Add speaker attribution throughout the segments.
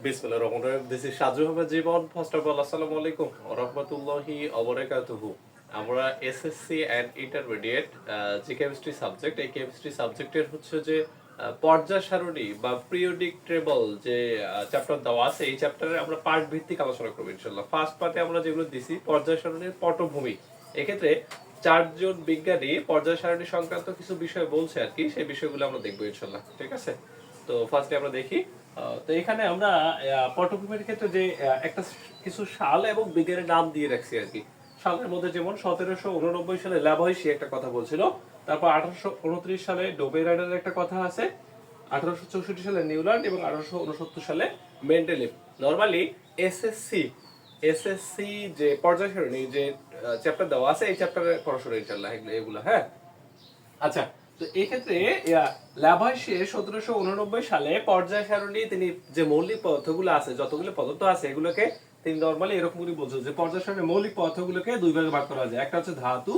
Speaker 1: বিসমিল্লাহির রহমানির রহিম। This is Saju Ahmed Jibon. First of all আসসালামু আলাইকুম ওয়া রাহমাতুল্লাহি ওয়া বারাকাতুহু। আমরা এসএসসি এন্ড ইন্টারমিডিয়েট যে কেমিস্ট্রি সাবজেক্ট, এই কেমিস্ট্রি সাবজেক্টের হচ্ছে যে পর্যায় সারণী বা পিরিয়ডিক টেবল যে চ্যাপ্টার দেওয়া আছে, এই চ্যাপ্টারে আমরা পার্ট ভিত্তিক আলোচনা করব ইনশাআল্লাহ। ফার্স্ট পার্টে আমরা যেগুলো দিছি পর্যায় সারণীর পটভূমি, এক্ষেত্রে চারজন বিজ্ঞানী পর্যায় সারণী সংক্রান্ত কিছু বিষয় বলছে আর কি, সেই বিষয়গুলো আমরা দেখবো ইনশাআল্লাহ। ঠিক আছে, তো ফার্স্টে আমরা দেখি। তো এখানে আমরা পটভূমির ক্ষেত্রে যে একটা কিছু সাল এবং বিজ্ঞানের নাম দিয়ে রাখছি আর কি। সালের মধ্যে যেমন 1789 সালে ল্যাভয়েশি একটা কথা বলছিল, তারপর 1829 সালে ডোবে রাইডারের একটা কথা আছে, 1864 সালে নিউল্যান্ড এবং 1869 সালে মেন্ডেলিভ। নরমালি এসএসসি এসএসসি যে পর্যায় সারণী যে চ্যাপ্টার দেওয়া আছে, এই চ্যাপ্টারে পড়াশোনা ইনশাআল্লাহ এগুলো। হ্যাঁ, আচ্ছা, তো এই ক্ষেত্রে ল্যাভয়েশিয়ে 1789 সালে পর্যায় সারণী তিনি যে মৌলিক পদার্থগুলো আছে, যতগুলো পদার্থ আছে এগুলোকে তিনি নরমালি এরকম করে বলছেন যে পর্যায় সারণীর মৌলিক পদার্থগুলোকে দুই ভাগে ভাগ করা যায়। একটা হচ্ছে ধাতু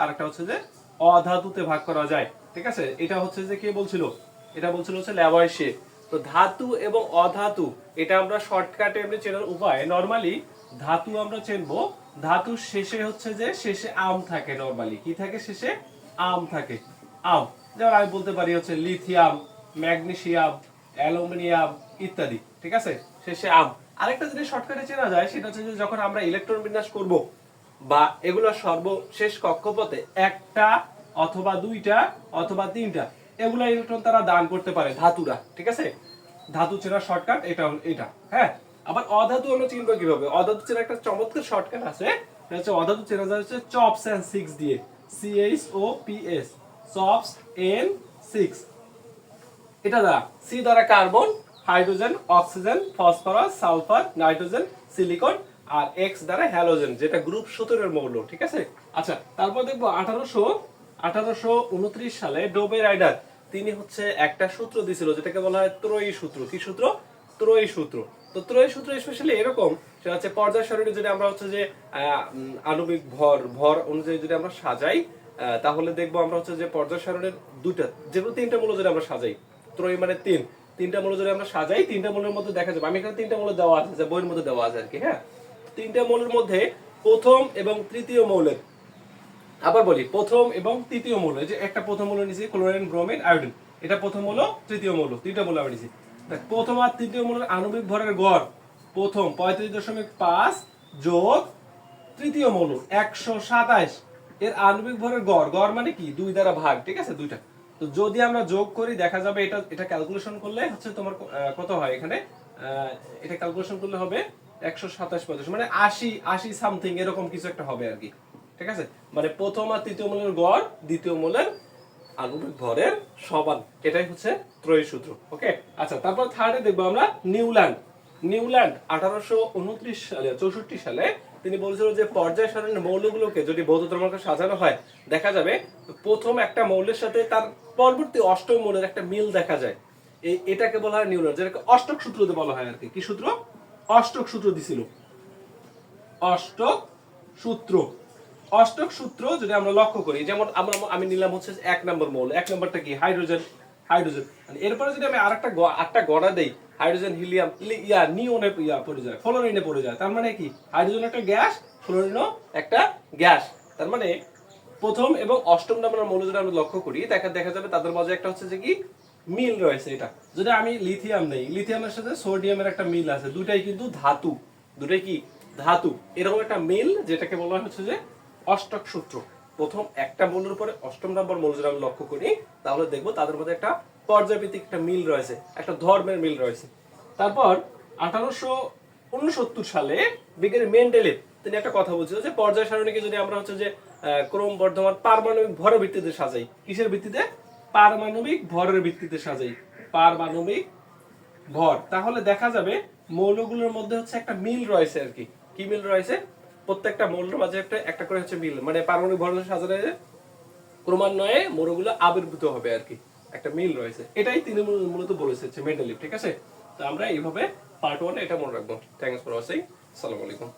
Speaker 1: আর একটা হচ্ছে যে অধাতুতে ভাগ করা যায়। ঠিক আছে, এটা হচ্ছে যে কে বলছিল? এটা বলছিল হচ্ছে ল্যাভয়েশিয়ে। তো ধাতু এবং অধাতু এটা আমরা শর্টকাটে এমনি চেনার উপায়, নরমালি ধাতু আমরা চিনবো, ধাতুর শেষে হচ্ছে যে শেষে আম থাকে। নরমালি কি থাকে? শেষে আম থাকে। আম, যেমন আমি বলতে পারি হচ্ছে লিথিয়াম, ম্যাগনেসিয়াম, অ্যালুমিনিয়াম ইত্যাদি। ঠিক আছে, শেষে আম। আরেকটা জিনিস শর্টকাটে চেনা যায়, সেটা হচ্ছে যে যখন আমরা ইলেকট্রন বিন্যাস করব বা এগুলো সর্বশেষ কক্ষপথে একটা অথবা দুইটা অথবা তিনটা এগুলা ইলেকট্রন তারা দান করতে পারে ধাতুরা। ঠিক আছে, ধাতু চেনার শর্টকাট এটা। হ্যাঁ, আবার অধাতু আমরা চিনবো কিভাবে? অধাতু চেনার একটা চমৎকার শর্টকাট আছে, সেটা হচ্ছে অধাতু চেনা যায় হচ্ছে চপস এন্ড 6 দিয়ে, CHOPS, চপস এন 6। এটা দ্বারা সি দ্বারা carbon, hydrogen, oxygen, phosphorus, sulphur, nitrogen, silicon, আর এক্স দ্বারা হ্যালোজেন, যেটা গ্রুপ 17 এর মৌল। ঠিক আছে, আচ্ছা, তারপর দেখবো 1829 সালে ডোবে রাইডার তিনি হচ্ছে একটা সূত্র দিছিল, যেটাকে বলা হয় ত্রয়ী সূত্র। কি সূত্র? ত্রয়ী সূত্র। তো ত্রয়ী সূত্র স্পেশালি এরকম, সেটা হচ্ছে পর্যায় সারণী যদি আমরা হচ্ছে যে আণবিক ভর অনুযায়ী যদি আমরা সাজাই, তাহলে দেখবো আমরা হচ্ছে যে পর্যায় সারণীর দুইটা, যেগুলো তিনটা মূল যদি আমরা সাজাই, ত্রয়ী মানে তিনটা মূল যদি আমরা সাজাই, তিনটা মূলের মধ্যে দেখা যাবে, আমি এখানে তিনটা মূল দেওয়া আছে, যে বইয়ের মধ্যে দেওয়া আছে আর কি। হ্যাঁ, তিনটা মৌলের মধ্যে প্রথম এবং তৃতীয় মৌলের, আবার বলি প্রথম এবং তৃতীয় মৌল, যে একটা প্রথম মৌল নিয়েছি ক্লোরিন, ব্রোমিন, আয়োডিন, এটা প্রথম মৌল, তৃতীয় মৌল, তিনটা মৌল আমি নিয়েছি। প্রথম আর তৃতীয় মৌলের আণবিক ভরের গড়, প্রথম 35.5 যোগ তৃতীয় মৌল 127, এর আণবিক ভরের গড় মানে কি? 2 দ্বারা ভাগ। ঠিক আছে, দুইটা। তো যদি আমরা যোগ করি দেখা যাবে এটা ক্যালকুলেশন করলে হচ্ছে তোমার কত হয় এখানে, এটা ক্যালকুলেশন করলে হবে 127 মানে 80 সামথিং এরকম কিছু একটা হবে আর কি। ঠিক আছে, মানে প্রথম আর তৃতীয় মৌলের গড় দ্বিতীয় মৌলের আণবিক ভরের সমান, এটাই হচ্ছে ত্রয়ী সূত্র। ওকে, আচ্ছা, তারপর থার্ডে দেখবো আমরা নিউল্যান্ড 1829 সালে 64 সালে তিনি বলেছিল যে পর্যায় সারণীর মৌলগুলোকে যদি ভৌত ক্রমাঙ্কে সাজানো হয়, দেখা যাবে প্রথম একটা মৌলের সাথে তার পরবর্তী অষ্টম মৌলের একটা মিল দেখা যায়। এটাকে বলা হয় নিউল্যান্ড, যেটাকে অষ্টক সূত্র বলা হয় আর কি। কি সূত্র? অষ্টক সূত্র দিছিল। অষ্টক সূত্র যদি আমরা লক্ষ্য করি, যেমন আমি নিলাম হচ্ছে 1 নম্বর মৌল, 1 নম্বরটা কি? হাইড্রোজেন। মানে এরপরে যদি আমি আটটা গড়া দেই, হাইড্রোজেন, হিলিয়াম, নিওনে পড়ে যায়, ফ্লোরিনে পড়ে যায়, তার মানে কি? হাইড্রোজেন একটা গ্যাস, ফ্লোরিনও একটা গ্যাস। তার মানে প্রথম এবং অষ্টম নম্বরের মৌল যদি আমরা লক্ষ্য করি, দেখা যাবে তাদের মাঝে একটা হচ্ছে যে কি মিল রয়েছে। এটা যদি আমি লিথিয়াম নেই, লিথিয়ামের সাথে সোডিয়ামের একটা মিল আছে, দুটাই কিন্তু ধাতু, দুটাই কি ধাতু। এরকম একটা মিল, যেটাকে বলা হচ্ছে যে অষ্টক সূত্র। প্রথম একটা মৌলের উপরে অষ্টম নম্বর মৌল যদি আমরা লক্ষ্য করি, তাহলে দেখবো তাদের মধ্যে একটা পর্যায়ভিত্তিক একটা মিল রয়েছে, একটা ধর্মের মিল রয়েছে। তারপর 1869 সালে বিজ্ঞানী মেন্ডেলিভ তিনি একটা কথা বলছিল যে পর্যায় সারণীকে যদি আমরা হচ্ছে যে ক্রমবর্ধমান পারমাণবিক ভরের ভিত্তিতে সাজাই। কিসের ভিত্তিতে? পারমাণবিক ভরের ভিত্তিতে সাজাই, পারমাণবিক ভর, তাহলে দেখা যাবে মৌলগুলোর মধ্যে হচ্ছে একটা মিল রয়েছে আর কি। কি মিল রয়েছে? প্রত্যেকটা মৌলের মাঝে একটা করে হচ্ছে মিল, মানে পারমাণবিক ভর সাজালে ক্রমান্বয়ে মৌলগুলো আবির্ভূত হবে আর কি, একটা মিল রয়েছে। এটাই তিনি মূলত বলেছে মেন্ডেলিভ। ঠিক আছে, তো আমরা এইভাবে পার্ট 1 এটা মনে রাখবো। Thanks for watching. আসসালামু আলাইকুম।